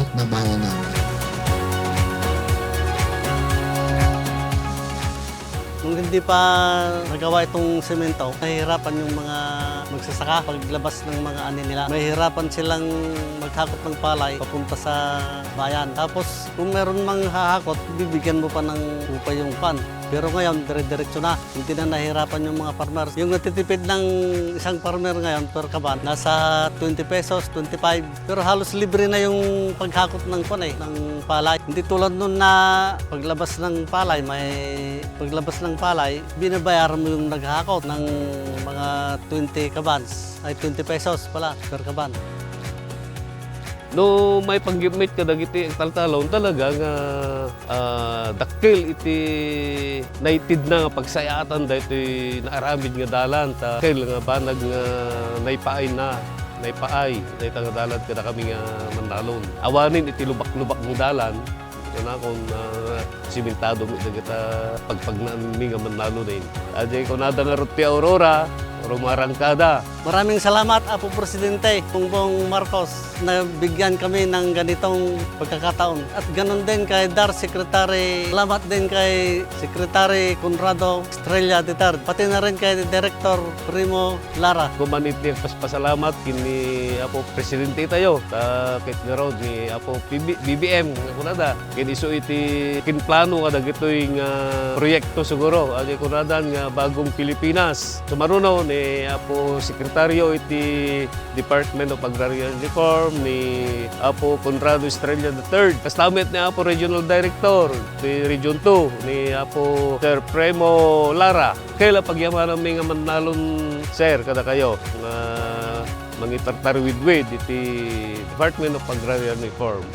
malulungkot na bayan namin. Nung hindi pa nagawa itong semento, nahihirapan yung mga magsasaka paglabas ng mga ani nila. Nahihirapan silang maghakot ng palay papunta sa bayan. Tapos kung meron mang hahakot, bibigyan mo pa ng upay yung pan. Pero ngayon, dire-diretso na. Hindi na nahihirapan yung mga farmers. Yung natitipid ng isang farmer ngayon per kaban, nasa 20 pesos, 25. Pero halos libre na yung paghakot ng ng palay. Hindi tulad nun na paglabas ng palay, binabayaran mo yung naghakot ng mga 20 kabans, ay 20 pesos pala per kaban. No may panggimit ka dagiti ang taltalon talaga nga dakkel iti naitid na nga pagsayatan dahito naaramid nga dalan ta dakkel nga banag nga naipaay dahito nga dalan kada kami nga mandalon. Awanin iti lubak-lubak ng dalan na kung simentado mo dagita pagpagnaan mi nga mandalon din. Ajay ko nada nga Ruti Aurora Rumarangkada. Maraming salamat, Apo Presidente Bongbong Marcos, na bigyan kami ng ganitong pagkakataon. At ganon din kay DAR Secretary, salamat din kay Secretary Conrado Estrella III, pati na rin kay Director Primo Lara. Kumanit niya pasalamat kini Apo Presidente tayo, ta kit nga road ni Apo BBM nga kunada. Kini iso iti kinplano kada gitoy nga proyekto siguro. Adi kunadan nga bagong Pilipinas. Sumaruno ni Apo Sekretaryo iti Department of Agrarian Reform ni Apo Conrado Estrella III. Kastamit ni Apo Regional Director ti Region 2 ni Apo Sir Primo Lara. Kaila pagyamanan mi nga manalon sir kada kayo nga mangitartar with iti Department of Agrarian Reform.